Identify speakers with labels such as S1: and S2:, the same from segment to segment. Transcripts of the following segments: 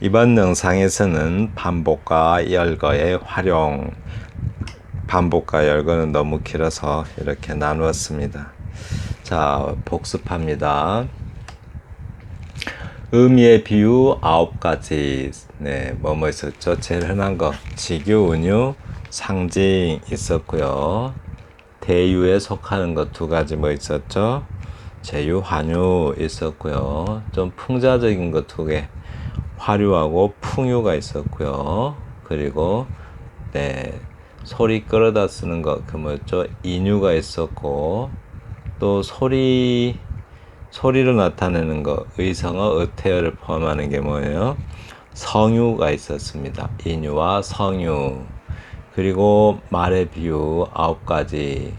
S1: 이번 영상에서는 반복과 열거의 활용, 반복과 열거는 너무 길어서 이렇게 나누었습니다. 자, 복습합니다. 의미의 비유 9가지. 뭐뭐 있었죠? 제일 흔한 거 직유, 은유, 상징 있었고요. 대유에 속하는 것 2가지 뭐 있었죠? 제유, 환유 있었고요. 좀 풍자적인 것 2개, 화류하고 풍유가 있었고요. 그리고 소리 끌어다 쓰는 거, 그 뭐였죠? 인유가 있었고, 또 소리로 나타내는 거, 의성어, 의태어를 포함하는 게 뭐예요? 성유가 있었습니다. 인유와 성유. 그리고 말의 비유 9가지.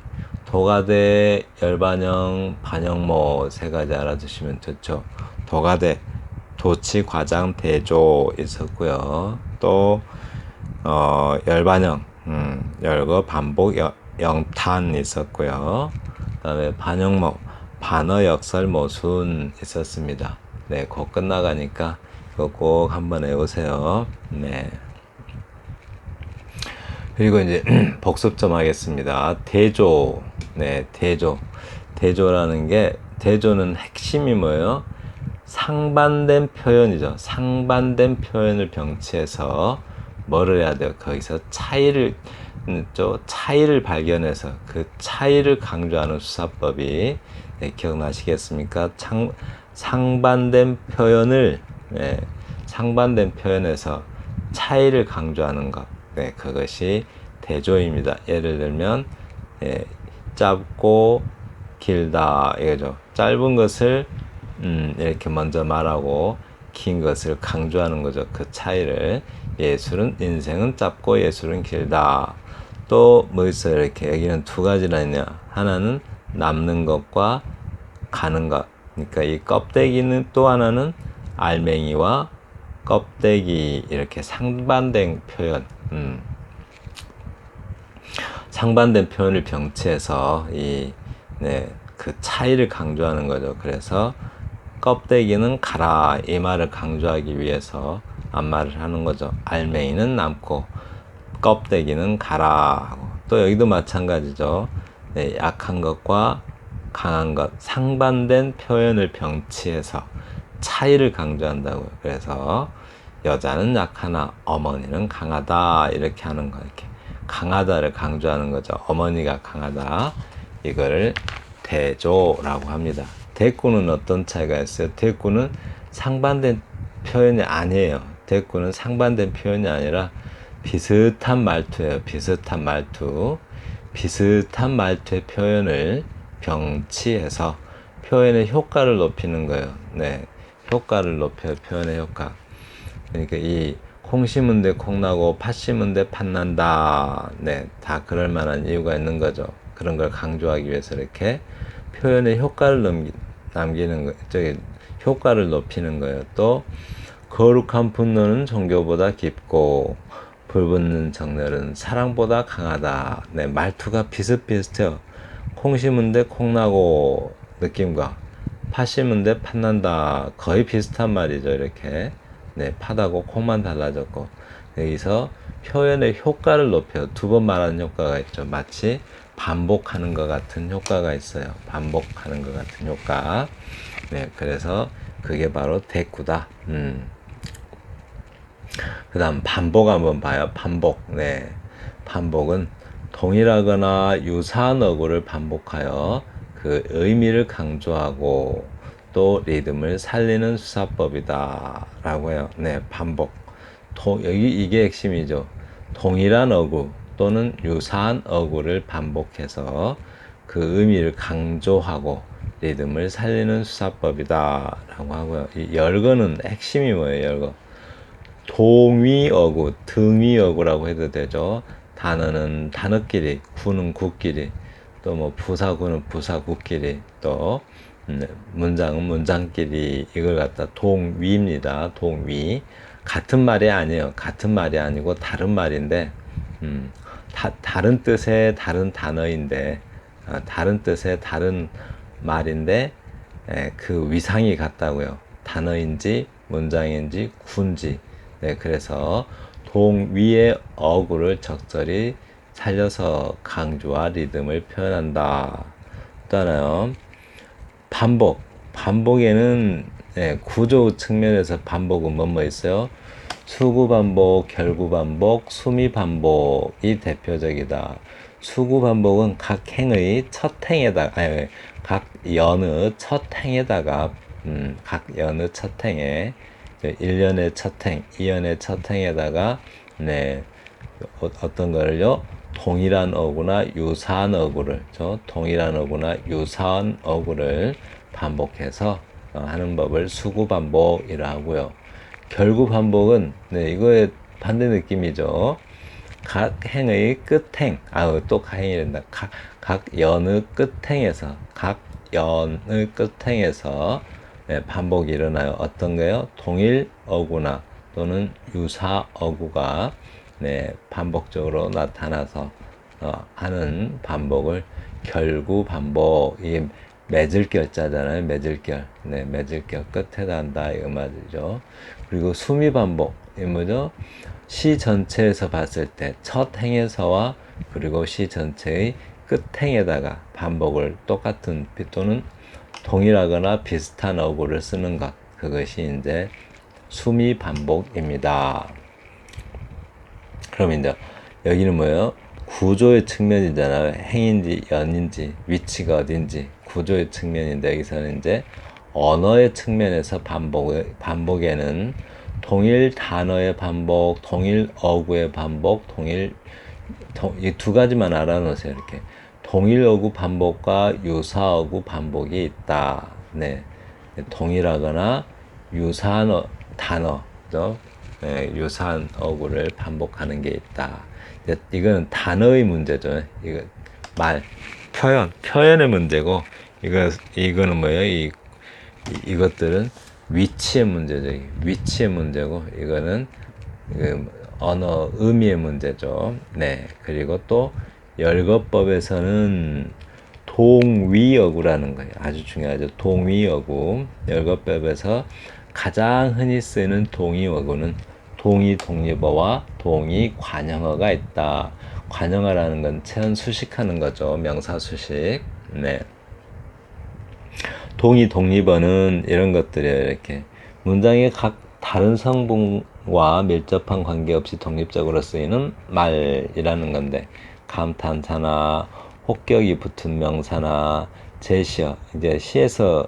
S1: 도가대, 열반영, 반영모 3가지 알아두시면 좋죠. 도가대, 도치, 과장, 대조 있었고요. 또 열반영, 열거, 반복, 영탄 있었고요. 그 다음에 반영모, 반어, 역설, 모순 있었습니다. 네, 곧 끝나가니까 이거 꼭 한번 외우세요. 네. 그리고 이제 복습 좀 하겠습니다. 대조, 대조. 대조라는 게, 대조는 핵심이 뭐예요? 상반된 표현이죠. 상반된 표현을 병치해서 뭐를 해야 돼요? 거기서 차이를 발견해서 그 차이를 강조하는 수사법이, 기억나시겠습니까? 상반된 표현을, 상반된 표현에서 차이를 강조하는 것, 그것이 대조입니다. 예를 들면 짧고 길다 이거죠. 짧은 것을 이렇게 먼저 말하고 긴 것을 강조하는 거죠. 그 차이를. 예술은, 인생은 짧고 예술은 길다. 또 뭐 있어요? 이렇게 여기는 2가지나 있냐. 하나는 남는 것과 가는 것. 그러니까 이 껍데기는, 또 하나는 알맹이와 껍데기, 이렇게 상반된 표현. 상반된 표현을 병치해서 그 차이를 강조하는 거죠. 그래서 껍데기는 가라, 이 말을 강조하기 위해서 앞말을 하는 거죠. 알맹이는 남고 껍데기는 가라 하고. 또 여기도 마찬가지죠. 약한 것과 강한 것, 상반된 표현을 병치해서 차이를 강조한다고요. 그래서 여자는 약하나 어머니는 강하다, 이렇게 하는 거. 이렇게 강하다를 강조하는 거죠. 어머니가 강하다, 이거를 대조라고 합니다. 대꾸는 어떤 차이가 있어요? 대꾸는 상반된 표현이 아니에요. 대꾸는 상반된 표현이 아니라 비슷한 말투예요. 비슷한 말투. 비슷한 말투의 표현을 병치해서 표현의 효과를 높이는 거예요. 효과를 높여요. 표현의 효과. 그러니까 이 콩 심은데 콩 나고 팥 심은데 팥 난다. 다 그럴 만한 이유가 있는 거죠. 그런 걸 강조하기 위해서 이렇게 표현의 효과를 남기는 거, 효과를 높이는 거예요. 또 거룩한 분노는 종교보다 깊고 불붙는 정열은 사랑보다 강하다. 말투가 비슷비슷해요. 콩 심은데 콩 나고 느낌과 팥 심은데 팥 난다, 거의 비슷한 말이죠. 이렇게 팥하고 콩만 달라졌고, 여기서 표현의 효과를 높여요. 2번 말하는 효과가 있죠. 마치 반복하는 것 같은 효과가 있어요. 반복하는 것 같은 효과. 그래서 그게 바로 대꾸다. 그 다음 반복 한번 봐요. 반복. 반복은 동일하거나 유사한 어구를 반복하여 그 의미를 강조하고 또 리듬을 살리는 수사법이다 라고 해요. 반복. 이게 핵심이죠. 동일한 어구 또는 유사한 어구를 반복해서 그 의미를 강조하고 리듬을 살리는 수사법이다 라고 하고요. 이 열거는 핵심이 뭐예요? 열거. 동위어구, 등위어구라고 해도 되죠. 단어는 단어끼리, 구는 구끼리, 또 뭐 부사구는 부사구끼리, 또 문장은 문장끼리, 이걸 갖다 동위입니다. 동위. 같은 말이 아니에요. 같은 말이 아니고 다른 말인데, 다른 뜻의 다른 단어인데, 다른 뜻의 다른 말인데, 그 위상이 같다고요. 단어인지 문장인지 구인지 네, 그래서 동 위의 어구를 적절히 살려서 강조와 리듬을 표현한다. 또 하나요. 반복. 반복에는 구조 측면에서 반복은 뭐뭐 있어요? 수구 반복, 결구 반복, 수미 반복이 대표적이다. 수구 반복은 각 행의 첫 행에다가, 아니, 각 연의 첫 행에다가, 각 연의 첫 행에, 1년의 첫 행, 2년의 첫 행에다가, 네, 어떤 거를요? 동일한 어구나 유사한 어구를, 동일한 어구나 유사한 어구를 반복해서 하는 법을 수구 반복이라 하고요. 결구 반복은 이거의 반대 느낌이죠. 각 행의 끝행, 또 행이 된다. 각 연의 끝행에서, 각 연의 끝행에서 반복이 일어나요. 어떤 거요? 동일 어구나 또는 유사 어구가 반복적으로 나타나서 하는 반복을 결구 반복, 이게 맺을 결자잖아요. 맺을 결. 맺을 결 끝에다 한다 이 말이죠. 그리고 수미 반복, 이 뭐죠? 시 전체에서 봤을 때 첫 행에서와 그리고 시 전체의 끝 행에다가 반복을 똑같은 또는 동일하거나 비슷한 어구를 쓰는 것, 그것이 이제 수미 반복입니다. 그럼 이제 여기는 뭐예요? 구조의 측면이잖아요. 행인지 연인지 위치가 어딘지 구조의 측면인데, 여기서는 이제 언어의 측면에서 반복에는 동일 단어의 반복, 동일 어구의 반복, 이 두 가지만 알아놓으세요. 이렇게 동일 어구 반복과 유사 어구 반복이 있다. 네, 동일하거나 유사한 단어죠. 유사한 어구를 반복하는 게 있다. 이거는 단어의 문제죠. 이거 표현의 문제고, 이거는 뭐예요? 이것들은 위치의 문제죠. 위치의 문제고, 이거는 언어 의미의 문제죠. 네. 그리고 또 열거법에서는 동위어구라는 거예요. 아주 중요하죠. 동위어구. 열거법에서 가장 흔히 쓰이는 동위어구는 동의 독립어와 동의 관형어가 있다. 관형어라는 건 체언 수식하는 거죠. 명사 수식. 네. 동의 독립어는 이런 것들이에요. 이렇게 문장의 각 다른 성분과 밀접한 관계없이 독립적으로 쓰이는 말이라는 건데, 감탄사나 혹격이 붙은 명사나 제시어, 이제 시에서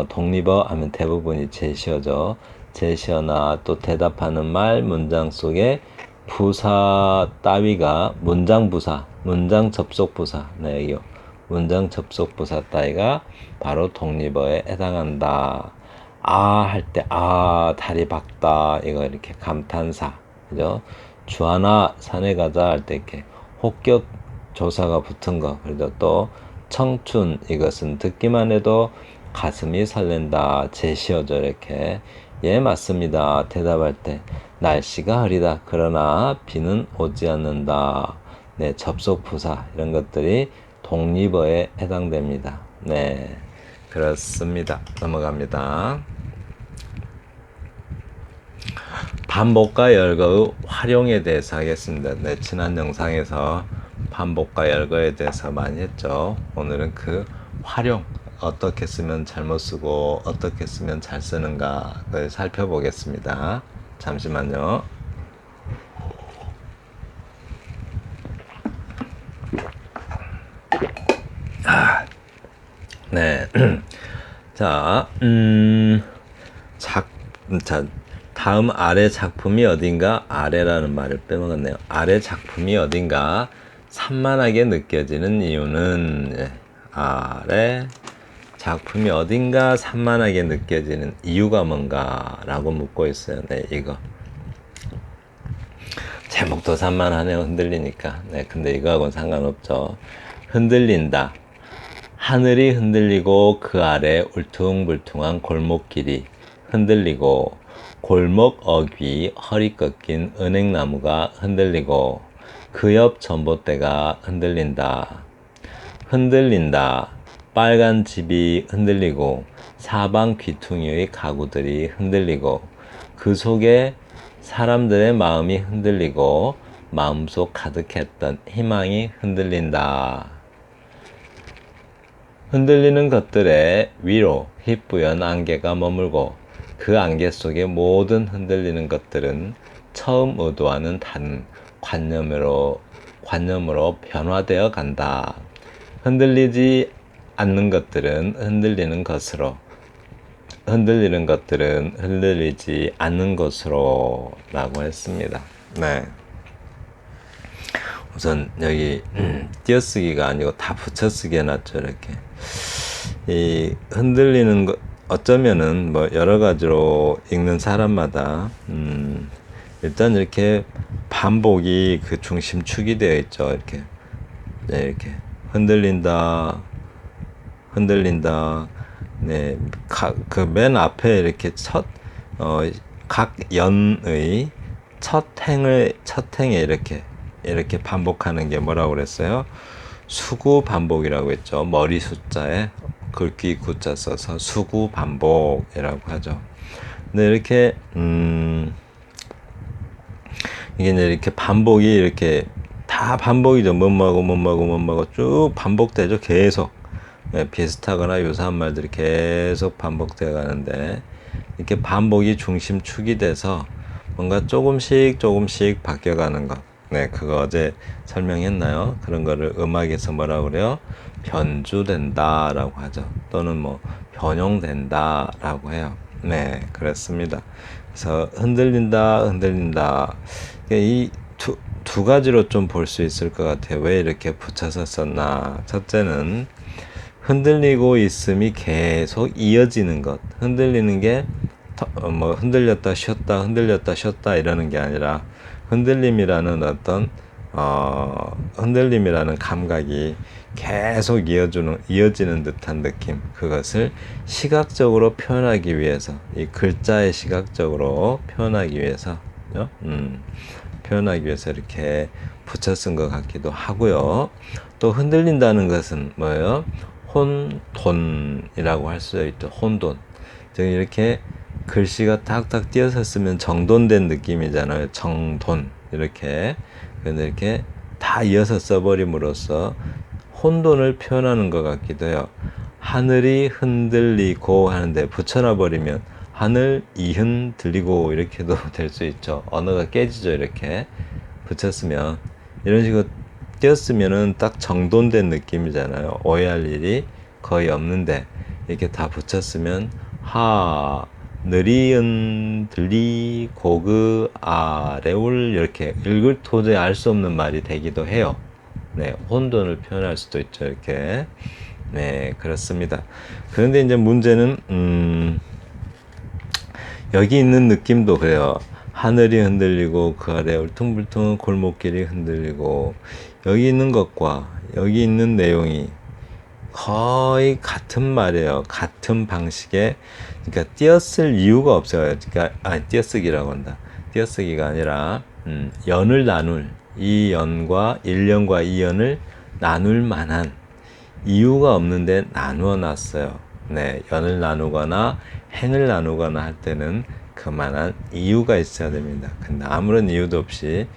S1: 독립어 하면 대부분이 제시어죠. 제시어나 또 대답하는 말, 문장 속에 부사 따위가 문장 부사, 문장 접속 부사, 이거 문장 접속 부사 따위가 바로 독립어에 해당한다. 할 때 다리 박다, 이거 이렇게 감탄사, 그죠? 주하나 산에 가자 할 때 이렇게 혹격 조사가 붙은 거. 그리고 또 청춘, 이것은 듣기만 해도 가슴이 설렌다, 제시어죠. 이렇게 예 맞습니다 대답할 때 날씨가 흐리다 그러나 비는 오지 않는다. 네, 접속 부사 이런 것들이 독립어에 해당됩니다. 네, 그렇습니다. 넘어갑니다. 반복과 열거의 활용에 대해서 하겠습니다. 네, 지난 영상에서 반복과 열거에 대해서 많이 했죠. 오늘은 그 활용, 어떻게 쓰면 잘못 쓰고 어떻게 쓰면 잘 쓰는가를 살펴보겠습니다. 잠시만요. 네. 자, 다음 아래 작품이 어딘가, 아래라는 말을 빼먹었네요. 아래 작품이 어딘가 산만하게 느껴지는 이유는, 아래 작품이 어딘가 산만하게 느껴지는 이유가 뭔가 라고 묻고 있어요. 네, 이거 제목도 산만하네요. 흔들리니까. 네, 근데 이거하고는 상관없죠. 흔들린다. 하늘이 흔들리고 그 아래 울퉁불퉁한 골목길이 흔들리고, 골목 어귀 허리 꺾인 은행나무가 흔들리고, 그 옆 전봇대가 흔들린다. 흔들린다. 빨간 집이 흔들리고 사방 귀퉁이의 가구들이 흔들리고, 그 속에 사람들의 마음이 흔들리고 마음속 가득했던 희망이 흔들린다. 흔들리는 것들의 위로 희뿌연 안개가 머물고 그 안개 속의 모든 흔들리는 것들은 처음 의도와는 다른 관념으로 변화되어 간다. 흔들리지 않는 것들은 흔들리는 것으로, 흔들리는 것들은 흔들리지 않는 것으로 라고 했습니다. 네. 우선 여기 띄어쓰기가 아니고 다 붙여쓰기 해놨죠. 이렇게 이 흔들리는 것, 어쩌면은 뭐 여러 가지로 읽는 사람마다 일단 이렇게 반복이 그 중심축이 되어 있죠. 이렇게 네, 이렇게 흔들린다, 흔들린다. 네, 그 맨 앞에 이렇게 각 연의 첫 행에 이렇게 반복하는 게 뭐라고 그랬어요? 수구 반복이라고 했죠. 머리 숫자에 글귀 구자 써서 수구 반복이라고 하죠. 근데 이렇게 이게 이렇게 반복이 이렇게 다 반복이죠. 뭐뭐하고 쭉 반복되죠. 계속 비슷하거나 유사한 말들이 계속 반복되어 가는데 이렇게 반복이 중심축이 돼서 뭔가 조금씩 바뀌어가는 것. 네, 그거 어제 설명했나요? 그런 거를 음악에서 뭐라고 그래요? 변주된다라고 하죠. 또는 뭐 변형된다라고 해요. 네, 그렇습니다. 그래서 흔들린다. 이 두 가지로 좀 볼 수 있을 것 같아요. 왜 이렇게 붙여서 썼나? 첫째는 흔들리고 있음이 계속 이어지는 것. 흔들리는 게 뭐 흔들렸다 쉬었다 이러는 게 아니라 흔들림이라는 어떤 흔들림이라는 감각이 계속 이어지는 듯한 느낌, 그것을 시각적으로 표현하기 위해서, 이 글자의 시각적으로 표현하기 위해서 이렇게 붙여 쓴 것 같기도 하고요. 또 흔들린다는 것은 뭐예요? 혼돈이라고 할 수 있죠. 혼돈. 즉 이렇게 글씨가 탁탁 띄어서 쓰면 정돈된 느낌이잖아요. 정돈. 이렇게. 근데 이렇게 다 이어서 써버림으로써 혼돈을 표현하는 것 같기도 해요. 하늘이 흔들리고 하는데 붙여놔 버리면 하늘 이흔 들리고 이렇게도 될 수 있죠. 언어가 깨지죠. 이렇게 붙였으면 이런 식으로 띄었으면은 딱 정돈된 느낌이잖아요. 오해할 일이 거의 없는데 이렇게 다 붙였으면 느리은 들리 고그 아래울 이렇게 읽을 도저히 알 수 없는 말이 되기도 해요. 네, 혼돈을 표현할 수도 있죠. 이렇게. 네, 그렇습니다. 그런데 이제 문제는 여기 있는 느낌도 그래요. 하늘이 흔들리고 그 아래 울퉁불퉁한 골목길이 흔들리고, 여기 있는 것과 여기 있는 내용이 거의 같은 말이에요. 같은 방식의, 그러니까 띄어쓸 이유가 없어요. 그러니까 띄어쓰기라고 한다. 띄어쓰기가 아니라 연을 나눌, 이 연과 1연과 2연을 나눌 만한 이유가 없는데 나누어 놨어요. 네, 연을 나누거나 행을 나누거나 할 때는 그만한 이유가 있어야 됩니다. 근데 아무런 이유도 없이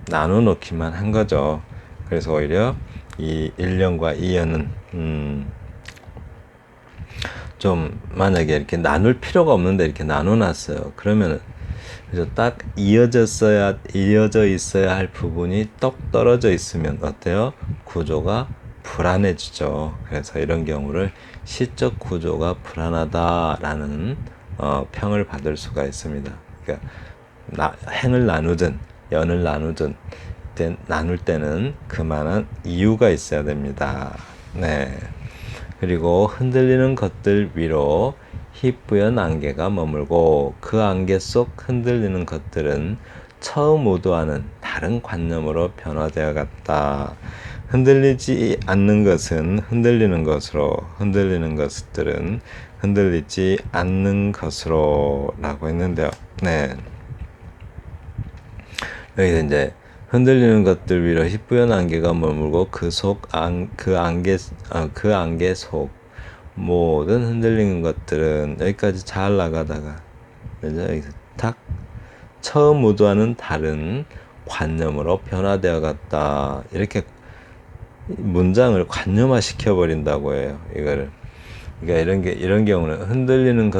S1: 나눠 놓기만 한 거죠. 그래서 오히려 이 1년과 2년은 좀 만약에 이렇게 나눌 필요가 없는데 이렇게 나눠 놨어요. 그러면은 그래서 딱 이어져 있어야 할 부분이 똑 떨어져 있으면 어때요? 구조가 불안해지죠. 그래서 이런 경우를 시적 구조가 불안하다라는 평을 받을 수가 있습니다. 그러니까 행을 나누든 연을 나누든 나눌 때는 그만한 이유가 있어야 됩니다. 네. 그리고 흔들리는 것들 위로 희뿌연 안개가 머물고 그 안개 속 흔들리는 것들은 처음 의도와는 다른 관념으로 변화되어 갔다. 흔들리지 않는 것은 흔들리는 것으로, 흔들리는 것들은 흔들리지 않는 것으로 라고 했는데요. 네. 여기서 이제 흔들리는 것들 위로 희뿌연 안개가 머물고 그 안개 속 모든 흔들리는 것들은, 여기까지 잘 나가다가 그죠? 여기서 탁 처음 의도와는 다른 관념으로 변화되어 갔다. 이렇게 문장을 관념화 시켜버린다고 해요. 이거를. 그러니까 이런 경우는 흔들리는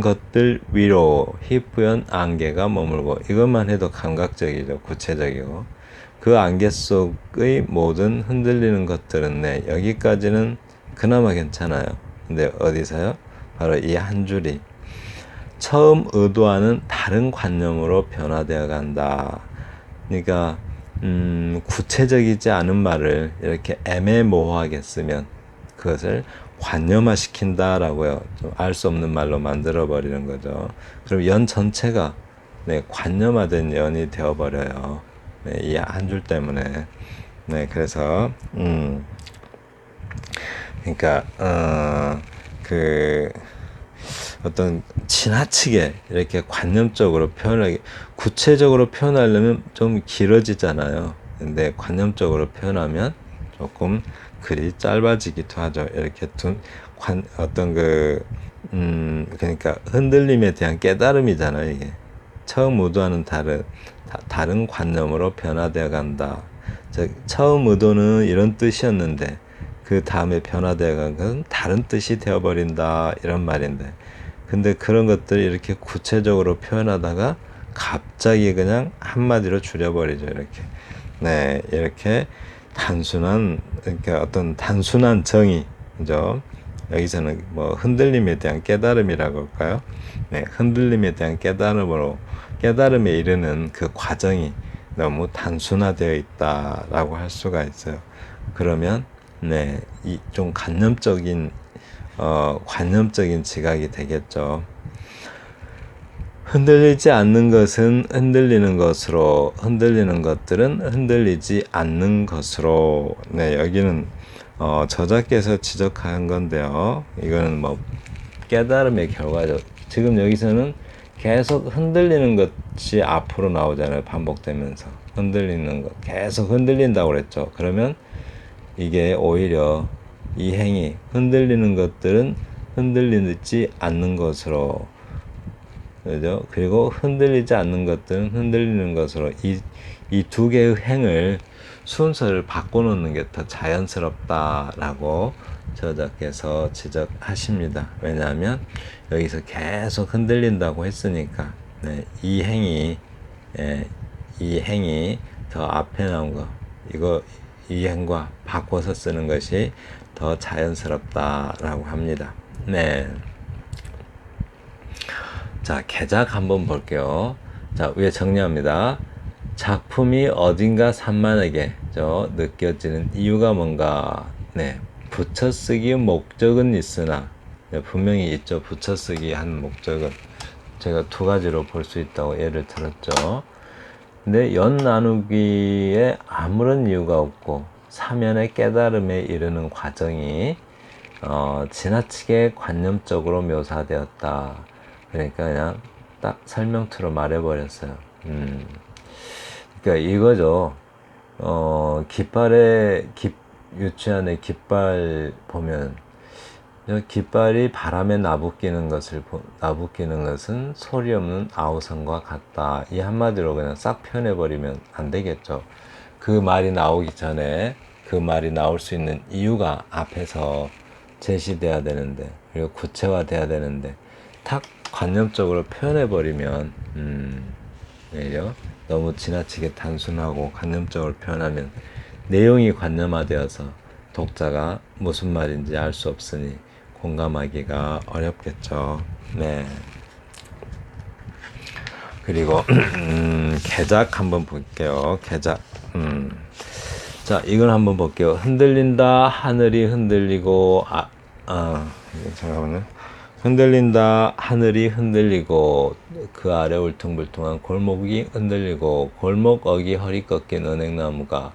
S1: 것들 위로 희뿌연 안개가 머물고, 이것만 해도 감각적이죠. 구체적이고. 그 안개 속의 모든 흔들리는 것들은, 네, 여기까지는 그나마 괜찮아요. 근데 어디서요? 바로 이 한 줄이 처음 의도와는 다른 관념으로 변화되어 간다. 그러니까 구체적이지 않은 말을 이렇게 애매모호하게 쓰면 그것을 관념화시킨다라고요. 좀 알 수 없는 말로 만들어 버리는 거죠. 그럼 연 전체가, 네, 관념화된 연이 되어 버려요. 네, 이 한 줄 때문에. 네, 그래서 그러니까 그 어떤 지나치게 이렇게 관념적으로 표현하기, 구체적으로 표현하려면 좀 길어지잖아요. 근데 관념적으로 표현하면 조금 글이 짧아지기도 하죠. 이렇게 어떤 그러니까 흔들림에 대한 깨달음이잖아요. 이게 처음 의도와는 다른 관념으로 변화되어 간다. 처음 의도는 이런 뜻이었는데 그 다음에 변화되어 간 것은 다른 뜻이 되어버린다, 이런 말인데, 근데 그런 것들을 이렇게 구체적으로 표현하다가 갑자기 그냥 한마디로 줄여버리죠. 이렇게. 네, 이렇게 그러니까 어떤 단순한 정의죠. 여기서는 뭐 흔들림에 대한 깨달음이라고 할까요? 네, 흔들림에 대한 깨달음에 이르는 그 과정이 너무 단순화되어 있다라고 할 수가 있어요. 그러면, 네, 이 좀 관념적인 지각이 되겠죠. 흔들리지 않는 것은 흔들리는 것으로, 흔들리는 것들은 흔들리지 않는 것으로. 네, 여기는 저자께서 지적한 건데요. 이거는 뭐 깨달음의 결과죠. 지금 여기서는 계속 흔들리는 것이 앞으로 나오잖아요. 반복되면서 흔들리는 것, 계속 흔들린다고 그랬죠. 그러면 이게 오히려 이 행위, 흔들리는 것들은 흔들리지 않는 것으로, 그죠? 그리고 흔들리지 않는 것들은 흔들리는 것으로, 이 두 개의 행을 순서를 바꿔놓는 게 더 자연스럽다라고 저자께서 지적하십니다. 왜냐하면 여기서 계속 흔들린다고 했으니까, 네, 이 행이 더 앞에 나온 거, 이 행과 바꿔서 쓰는 것이 더 자연스럽다라고 합니다. 네. 자, 개작 한번 볼게요. 자, 위에 정리합니다. 작품이 어딘가 산만하게 느껴지는 이유가 뭔가. 네, 붙여쓰기의 목적은 있으나, 네, 분명히 있죠. 붙여쓰기 한 목적은 제가 두 가지로 볼 수 있다고 예를 들었죠. 근데 연 나누기에 아무런 이유가 없고 사면의 깨달음에 이르는 과정이 지나치게 관념적으로 묘사되었다. 그러니까 그냥 딱 설명투로 말해버렸어요. 그러니까 이거죠. 유치원의 깃발 보면, 깃발이 바람에 나부끼는 것은 소리 없는 아우성과 같다. 이 한마디로 그냥 싹 표현해버리면 안 되겠죠. 그 말이 나오기 전에 그 말이 나올 수 있는 이유가 앞에서 제시돼야 되는데, 그리고 구체화돼야 되는데, 탁 관념적으로 표현해버리면, 오히려 너무 지나치게 단순하고 관념적으로 표현하면 내용이 관념화되어서 독자가 무슨 말인지 알 수 없으니 공감하기가 어렵겠죠. 네. 그리고 개작 한번 볼게요. 개작. 자, 이걸 한번 볼게요. 흔들린다, 하늘이 흔들리고, 잠깐만요. 흔들린다, 하늘이 흔들리고, 그 아래 울퉁불퉁한 골목이 흔들리고, 골목 어기 허리 꺾인 은행나무가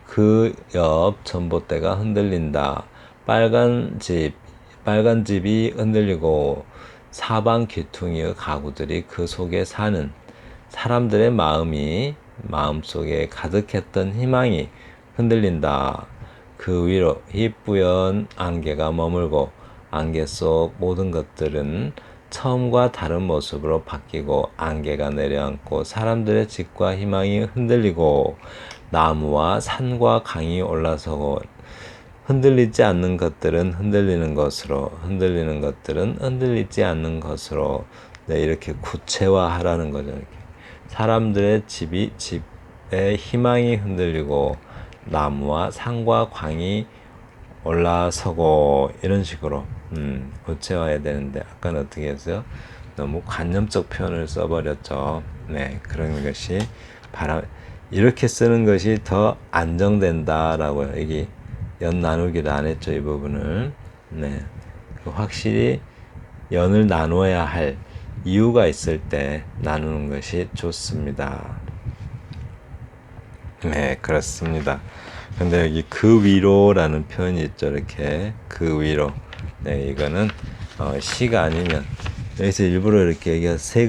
S1: 그 옆 전봇대가 흔들린다. 빨간 집이 흔들리고, 사방 귀퉁이의 가구들이 그 속에 사는 사람들의 마음속에 가득했던 희망이 흔들린다. 그 위로 희뿌연 안개가 머물고, 안개 속 모든 것들은 처음과 다른 모습으로 바뀌고 안개가 내려앉고 사람들의 직과 희망이 흔들리고 나무와 산과 강이 올라서고 흔들리지 않는 것들은 흔들리는 것으로 흔들리는 것들은 흔들리지 않는 것으로 네, 이렇게 구체화하라는 거죠. 이렇게. 사람들의 집의 희망이 흔들리고 나무와 산과 강이 올라서고 이런 식으로 구체화해야 되는데 아까는 어떻게 했어요? 너무 관념적 표현을 써버렸죠. 네, 그런 것이 이렇게 쓰는 것이 더 안정된다라고요. 이게 연 나누기를 안 했죠, 이 부분을. 네, 확실히 연을 나누어야 할 이유가 있을 때 나누는 것이 좋습니다. 네, 그렇습니다. 근데 여기 그 위로라는 표현이 있죠. 이렇게 그 위로. 네, 이거는 시가 아니면 여기서 일부러 이렇게 여기가 세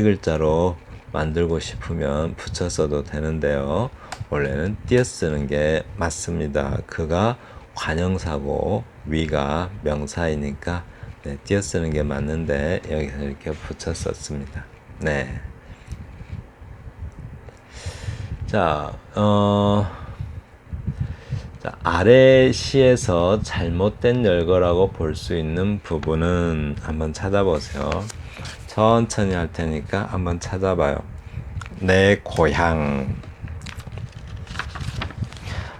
S1: 글자로 만들고 싶으면 붙여 써도 되는데요. 원래는 띄어 쓰는 게 맞습니다. 그가 관형사고 위가 명사이니까 네, 띄어 쓰는 게 맞는데 여기서 이렇게 붙여 썼습니다. 네. 자, 아래 시에서 잘못된 열거라고 볼 수 있는 부분은 한번 찾아보세요. 천천히 할 테니까 한번 찾아봐요. 내 고향.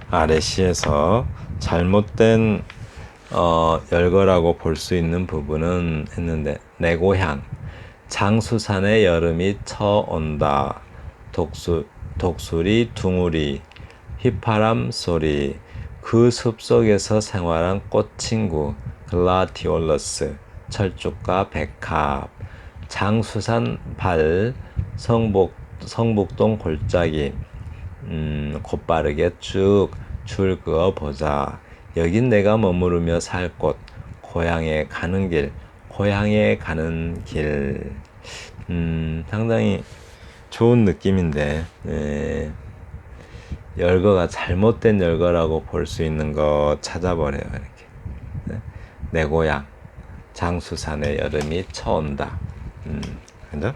S1: 아래 시에서 잘못된 열거라고 볼 수 있는 부분은 했는데 내 고향. 장수산에 여름이 쳐온다. 독수리 둥우리 휘파람 소리 그 숲속에서 생활한 꽃친구 글라디올러스 철쭉과 백합 장수산 발 성북동 골짜기 곧바르게 쭉 줄 그어 보자. 여긴 내가 머무르며 살 곳 고향에 가는 길 고향에 가는 길 상당히 좋은 느낌인데 네. 열거가 잘못된 열거라고 볼 수 있는 거 찾아버려요. 이렇게 네. 내 고향 장수산에 여름이 쳐온다. 그죠?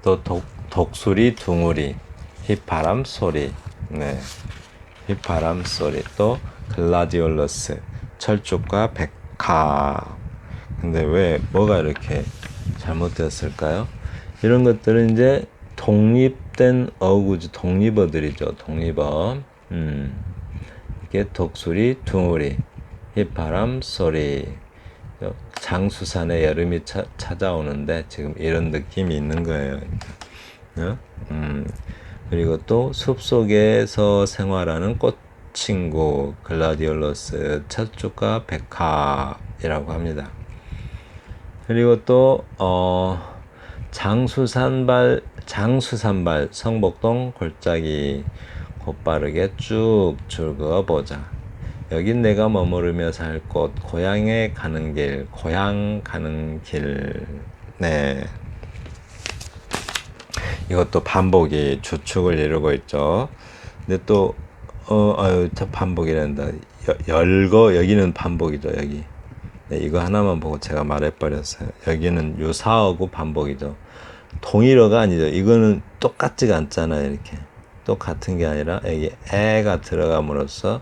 S1: 또 독수리 둥우리 휘파람 소리 네. 휘파람 소리 또 글라디올러스 철쭉과 백합. 근데 왜 뭐가 이렇게 잘못되었을까요? 이런 것들은 이제 독립된 어구죠. 독립어들이죠. 독립어. 이게 독수리 둥우리 휘파람 소리 장수산에 여름이 찾아오는데 지금 이런 느낌이 있는 거예요. 그리고 또 숲속에서 생활하는 꽃친구 글라디올러스 철쭉과 백합이라고 합니다. 그리고 또 장수산발 성북동 골짜기 곧바르게 쭉 줄그어 보자. 여긴 내가 머무르며 살 곳 고향에 가는 길 고향 가는 길. 네. 이것도 반복이 주축을 이루고 있죠. 근데 또 반복이란다. 열거 여기는 반복이죠. 여기. 네, 이거 하나만 보고 제가 말해버렸어요. 여기는 유사어구 반복이죠. 동일어가 아니죠. 이거는 똑같지가 않잖아요. 이렇게 똑같은 게 아니라 여기 애가 들어감으로써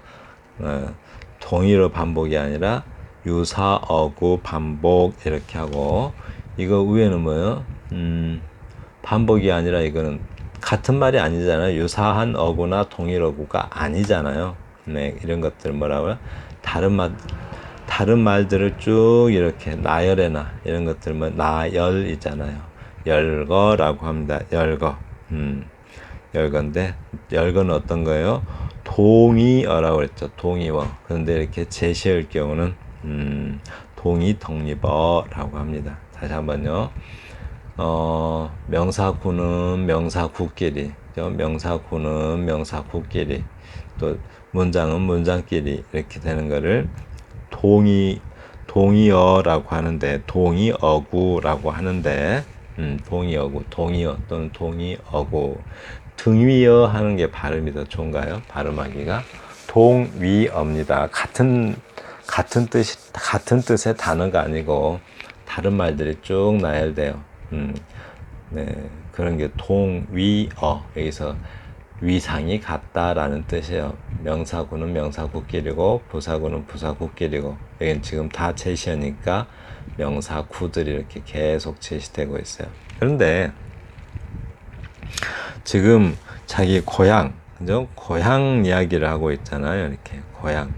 S1: 동일어 반복이 아니라 유사어구 반복 이렇게 하고 이거 위에는 뭐예요? 반복이 아니라 이거는 같은 말이 아니잖아요. 유사한 어구나 동일어구가 아니잖아요. 네, 이런 것들 뭐라고요? 다른 말들을 쭉 이렇게 나열해나 이런 것들 뭐 나열이잖아요. 열거라고 합니다. 열거. 열건데 열거는 어떤 거예요? 동의어라고 그랬죠. 동의어. 그런데 이렇게 제시할 경우는 동의 독립어라고 합니다. 다시 한번요. 명사구는 명사구끼리, 명사구는 명사구끼리, 또 문장은 문장끼리 이렇게 되는 거를 동의어라고 하는데, 동의어구라고 하는데, 동의어구, 동의어 또는 동의어구, 등위어 하는 게 발음이 더 좋은가요? 발음하기가 동위어입니다. 같은 같은 뜻의 단어가 아니고 다른 말들이 쭉 나열돼요. 네, 그런 게 동위어, 여기서 위상이 같다라는 뜻이에요. 명사구는 명사구끼리고 부사구는 부사구끼리고, 여기는 지금 다 제시어니까 명사구들이 이렇게 계속 제시되고 있어요. 그런데 지금 자기 고향, 그죠? 고향 이야기를 하고 있잖아요. 이렇게 고향,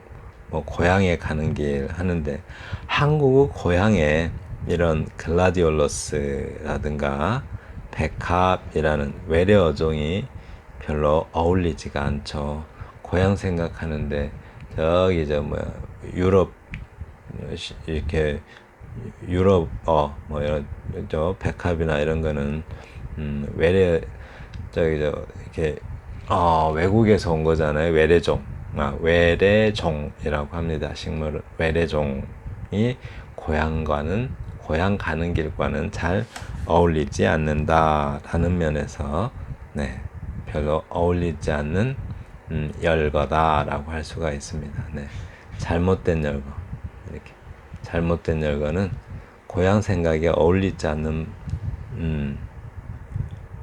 S1: 뭐 고향에 가는 길 하는데, 한국의 고향에 이런 글라디올러스라든가 백합이라는 외래 어종이 별로 어울리지가 않죠. 고향 생각하는데 저기 저 뭐야 유럽 이렇게 유럽어 뭐 이런 저 백합이나 이런 거는 외래 저기 저 이렇게 외국에서 온 거잖아요. 외래종. 외래종이라고 합니다. 식물 외래종이 고향 가는 길과는 잘 어울리지 않는다라는 면에서 네, 별로 어울리지 않는 열거다라고 할 수가 있습니다. 네, 잘못된 열거. 이렇게 잘못된 열거는 고향 생각에 어울리지 않는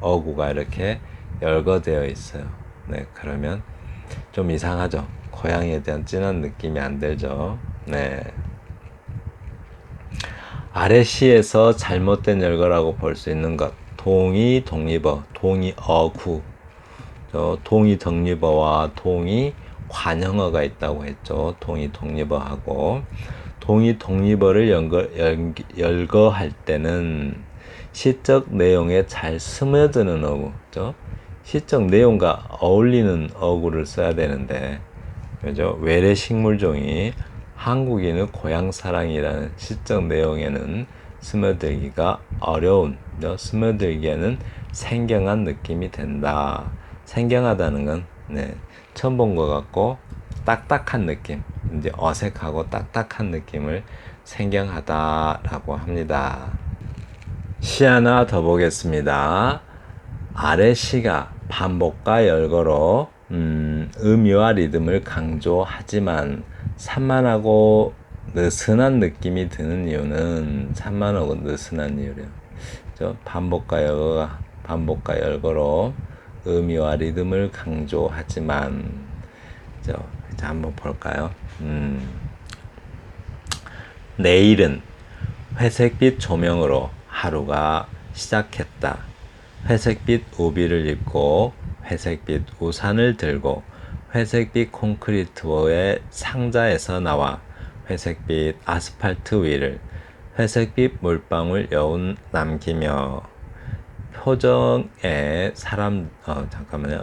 S1: 어구가 이렇게 열거되어 있어요. 네, 그러면 좀 이상하죠. 고향에 대한 진한 느낌이 안 들죠. 네. 아래 시에서 잘못된 열거라고 볼 수 있는 것. 동의, 독립어, 동의어구. 동의, 독립어와 동의, 관형어가 있다고 했죠. 동의, 독립어하고. 동의, 독립어를 열거할 때는 시적 내용에 잘 스며드는 어구. 그죠? 시적 내용과 어울리는 어구를 써야 되는데, 그죠? 외래 식물종이 한국인의 고향 사랑이라는 시적 내용에는 스며들기가 어려운, 스며들기에는 생경한 느낌이 된다. 생경하다는 건 네, 처음 본 것 같고 딱딱한 느낌, 이제 어색하고 딱딱한 느낌을 생경하다라고 합니다. 시 하나 더 보겠습니다. 아래 시가 반복과 열거로 의미와 리듬을 강조하지만 산만하고 느슨한 느낌이 드는 이유는 산만하고 느슨한 이유래요. 반복과 열거로 의미와 리듬을 강조하지만 이제 한번 볼까요? 내일은 회색빛 조명으로 하루가 시작했다. 회색빛 우비를 입고 회색빛 우산을 들고 회색빛 콘크리트의 상자에서 나와 회색빛 아스팔트 위를 회색빛 물방울 여운 남기며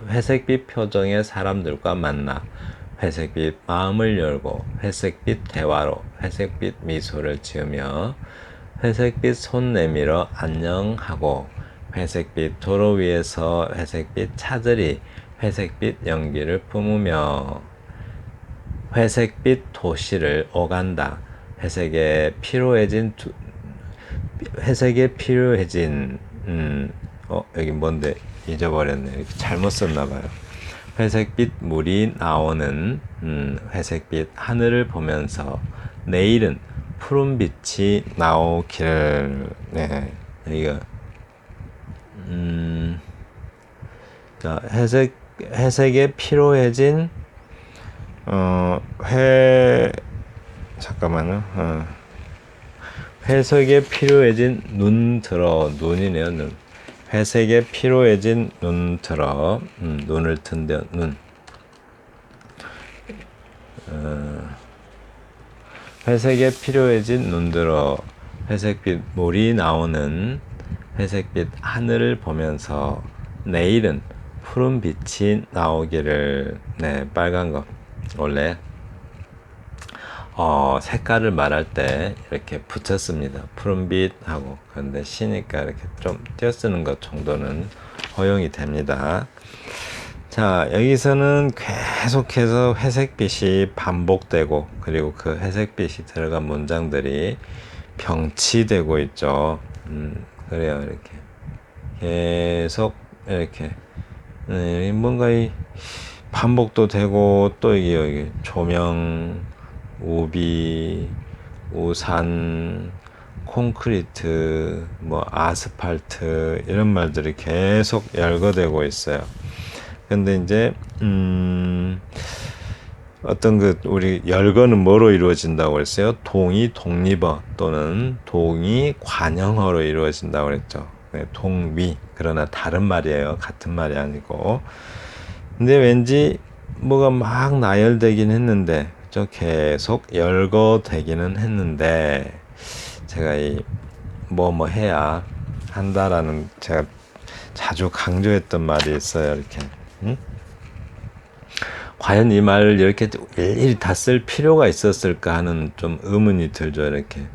S1: 회색빛 표정의 사람들과 만나 회색빛 마음을 열고 회색빛 대화로 회색빛 미소를 지으며 회색빛 손 내밀어 안녕하고 회색빛 도로 위에서 회색빛 차들이 회색빛 연기를 뿜으며 회색빛 도시를 오간다. 회색에 피로해진 여기 뭔데 잊어버렸네. 잘못 썼나봐요. 회색빛 물이 나오는 회색빛 하늘을 보면서 내일은 푸른 빛이 나오기를. 네, 이거 자, 회색에 피로해진 잠깐만요. 회색에 피로해진 눈이네요. 눈. 회색에 피로해진 눈을 튼데 회색에 피로해진 눈들어 회색빛 물이 나오는 회색빛 하늘을 보면서 내일은 푸른 빛이 나오기를. 네, 빨간 거. 원래 색깔을 말할 때 이렇게 붙였습니다. 푸른빛하고. 그런데 시니까 이렇게 좀 띄어쓰는 것 정도는 허용이 됩니다. 자, 여기서는 계속해서 회색빛이 반복되고, 그리고 그 회색빛이 들어간 문장들이 병치되고 있죠. 그래요. 이렇게 계속 이렇게 뭔가 이 반복도 되고, 또 이게 여기 조명, 우비, 우산, 콘크리트, 뭐 아스팔트 이런 말들이 계속 열거되고 있어요. 근데 이제 어떤 그 우리 열거는 뭐로 이루어진다고 했어요? 동의 독립어 또는 동의 관형어로 이루어진다고 그랬죠. 동위, 그러나 다른 말이에요. 같은 말이 아니고. 근데 왠지 뭐가 막 나열되긴 했는데, 저 계속 열거되기는 했는데, 제가 이 뭐 해야 한다라는 제가 자주 강조했던 말이 있어요. 이렇게. 응? 과연 이 말을 이렇게 일일이 다 쓸 필요가 있었을까 하는 좀 의문이 들죠. 이렇게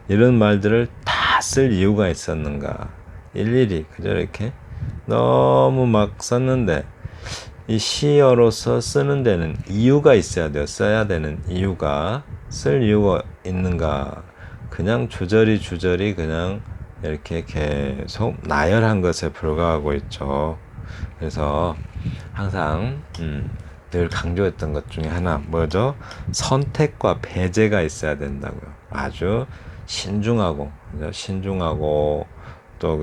S1: 이런 말들을 다 쓸 이유가 있었는가, 일일이 그저 이렇게 너무 막 썼는데, 이 시어로서 쓰는 데는 이유가 있어야 돼요. 써야 되는 이유가, 쓸 이유가 있는가, 그냥 주저리 그냥 이렇게 계속 나열한 것에 불과하고 있죠. 그래서 항상 늘 강조했던 것 중에 하나 뭐죠? 선택과 배제가 있어야 된다고요. 아주 신중하고 또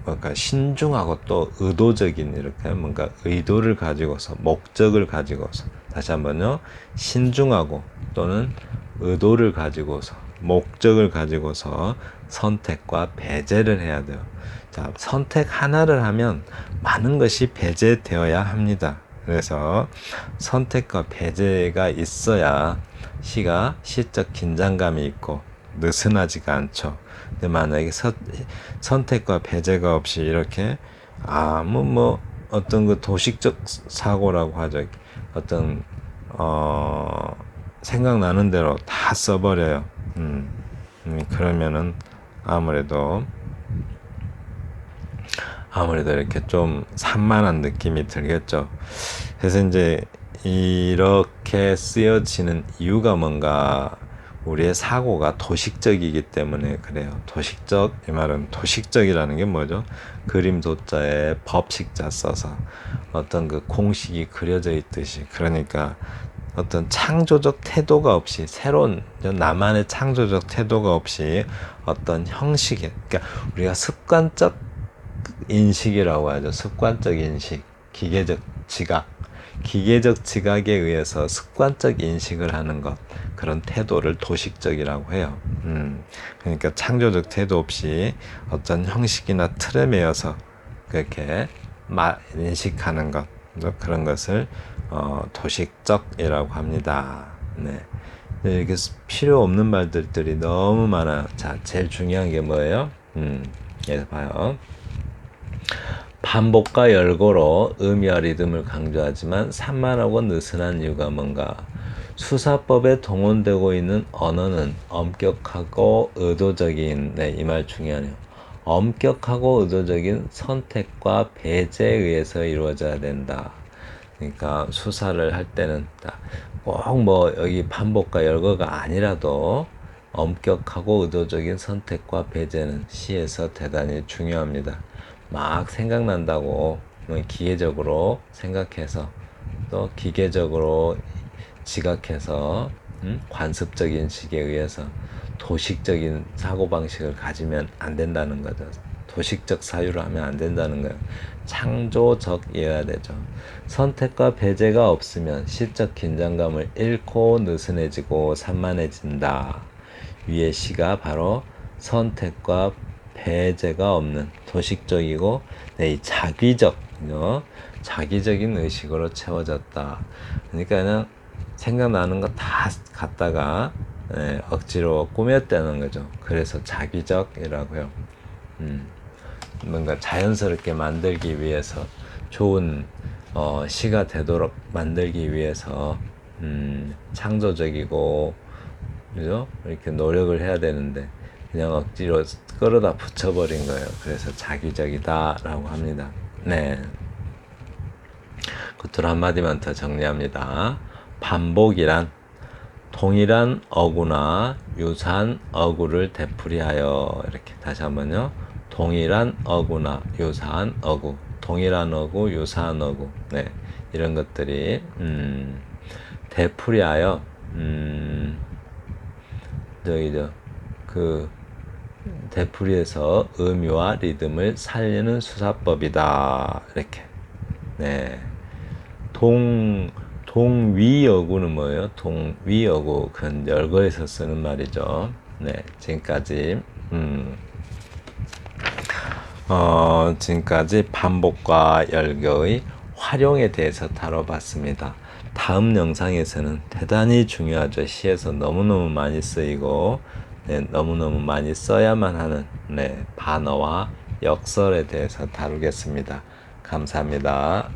S1: 뭔가 신중하고 또 의도적인, 이렇게 뭔가 의도를 가지고서, 목적을 가지고서, 다시 한번요, 신중하고 또는 의도를 가지고서, 목적을 가지고서 선택과 배제를 해야 돼요. 자, 선택 하나를 하면 많은 것이 배제되어야 합니다. 그래서 선택과 배제가 있어야 시가 시적 긴장감이 있고 느슨하지가 않죠. 근데 만약에 선택과 배제가 없이 이렇게 아무 뭐 어떤 그 도식적 사고라고 하죠. 어떤 생각나는 대로 다 써버려요. 그러면은 아무래도 이렇게 좀 산만한 느낌이 들겠죠. 그래서 이제 이렇게 쓰여지는 이유가 뭔가, 우리의 사고가 도식적이기 때문에 그래요. 도식적, 이 말은 도식적이라는 게 뭐죠? 그림 도자에 법식자 써서 어떤 그 공식이 그려져 있듯이, 그러니까 어떤 창조적 태도가 없이, 새로운 나만의 창조적 태도가 없이 어떤 형식에, 그러니까 우리가 습관적 인식이라고 하죠. 습관적 인식, 기계적 지각에 의해서 습관적 인식을 하는 것, 그런 태도를 도식적이라고 해요. 그러니까 창조적 태도 없이 어떤 형식이나 틀에 매여서 그렇게 인식하는 것, 그런 것을 도식적이라고 합니다. 네. 이렇게 필요 없는 말들이 너무 많아요. 자, 제일 중요한 게 뭐예요? 여기서 봐요. 반복과 열거로 의미와 리듬을 강조하지만 산만하고 느슨한 이유가 뭔가? 수사법에 동원되고 있는 언어는 엄격하고 의도적인, 이 말 중요하네요. 엄격하고 의도적인 선택과 배제에 의해서 이루어져야 된다. 그러니까 수사를 할 때는 꼭 뭐 여기 반복과 열거가 아니라도 엄격하고 의도적인 선택과 배제는 시에서 대단히 중요합니다. 막 생각난다고 기계적으로 생각해서 또 기계적으로 지각해서 관습적인 식에 의해서 도식적인 사고방식을 가지면 안 된다는 거죠. 도식적 사유를 하면 안 된다는 거예요. 창조적이어야 되죠. 선택과 배제가 없으면 시적 긴장감을 잃고 느슨해지고 산만해진다. 위의 시가 바로 선택과 배제가 없는 도식적이고 이 자기적인 의식으로 채워졌다. 그러니까 그냥 생각나는 거 다 갖다가 억지로 꾸몄다는 거죠. 그래서 자기적이라고요. 뭔가 자연스럽게 만들기 위해서, 좋은 시가 되도록 만들기 위해서 창조적이고, 그죠? 이렇게 노력을 해야 되는데 그냥 억지로 끌어다 붙여버린 거예요. 그래서 자기적이다라고 합니다. 네. 끝으로 한마디만 더 정리합니다. 반복이란 동일한 어구나 유사한 어구를 되풀이하여, 이렇게 다시 한번요. 동일한 어구나 유사한 어구, 동일한 어구, 유사한 어구, 이런 것들이 되풀이하여 그 되풀이해서 의미와 리듬을 살리는 수사법이다. 이렇게. 네. 동위어구는 뭐예요? 동위어구. 그건 열거해서 쓰는 말이죠. 네. 지금까지 반복과 열거의 활용에 대해서 다뤄봤습니다. 다음 영상에서는 대단히 중요하죠. 시에서 너무너무 많이 쓰이고 너무너무 많이 써야만 하는 반어와 역설에 대해서 다루겠습니다. 감사합니다.